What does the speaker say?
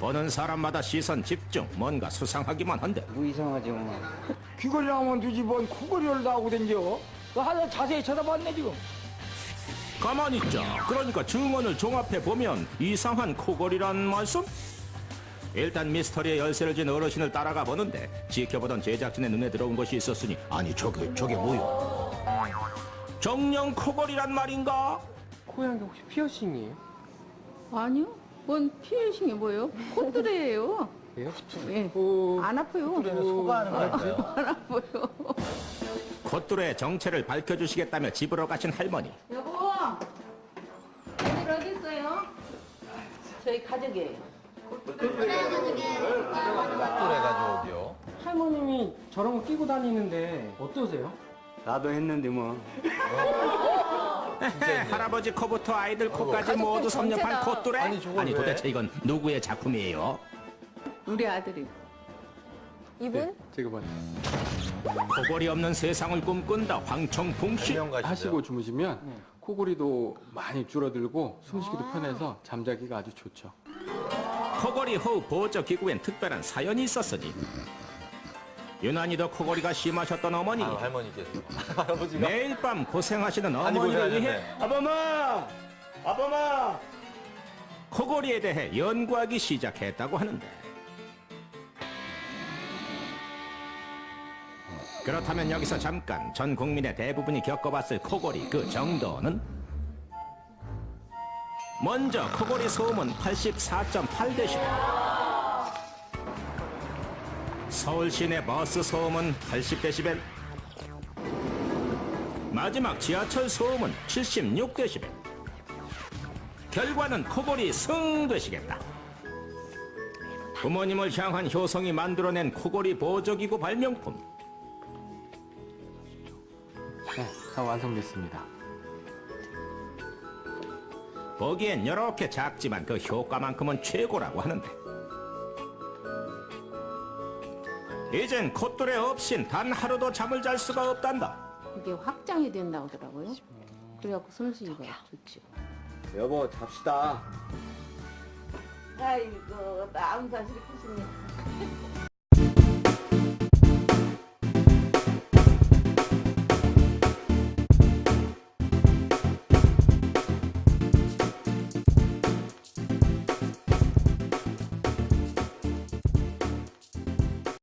보는 사람마다 시선 집중, 뭔가 수상하기만 한데 뭐 이상하지 엄마. 귀걸이 나오면 되지 뭔 코걸이를 나오고 댕겨. 너 하나 자세히 쳐다봤네 지금. 가만히 있자. 그러니까 증언을 종합해 보면 이상한 코골이란 말씀? 일단 미스터리의 열쇠를 진 어르신을 따라가 보는데 지켜보던 제작진의 눈에 들어온 것이 있었으니 아니 저게 뭐요? 정령 코골이란 말인가? 코양이 혹시 피어싱이에요? 아니요. 뭔 피어싱이 뭐예요? 콧뚜레예요. 예요? 예. 안 아파요. 소가하는 거 같아요. 안 아파요. 콧뚜레의 정체를 밝혀주시겠다며 집으로 가신 할머니. 여보, 애들 어디 있어요? 저희 가족이에요. 또래 가족이요. 할머님이 저런 거 끼고 다니는데 어떠세요? 나도 했는데 뭐. 할아버지 코부터 아이들 코까지 모두 섭렵한 콧뚜레? 아니 도대체 이건 누구의 작품이에요? 우리 아들이. 이분? 제가 봤을 코골이 없는 세상을 꿈꾼다 황청풍씨. 때 하시고 주무시면 코골이도 많이 줄어들고 숨쉬기도 편해서 잠자기가 아주 좋죠. 코골이 호흡 보조 기구엔 특별한 사연이 있었으니 유난히도 코골이가 심하셨던 어머니. 할머니께서 할아버지가 매일 밤 고생하시는 많이 어머니를 위해 고생하셨네. 아범아 코골이에 대해 연구하기 시작했다고 하는데 그렇다면 여기서 잠깐 전 국민의 대부분이 겪어봤을 코골이 그 정도는 먼저 코골이 소음은 84.8데시벨 서울 시내 버스 소음은 80데시벨 마지막 지하철 소음은 76데시벨 결과는 코골이 승되시겠다. 부모님을 향한 효성이 만들어낸 코골이 보조기구 발명품. 네, 다 완성됐습니다. 보기엔 이렇게 작지만 그 효과만큼은 최고라고 하는데 이젠 콧뚜레 없인 단 하루도 잠을 잘 수가 없단다. 이게 확장이 된다고 하더라고요. 그래갖고 숨쉬기가 좋죠. 여보 잡시다. 아이고, 나 암사 싫겠습니다.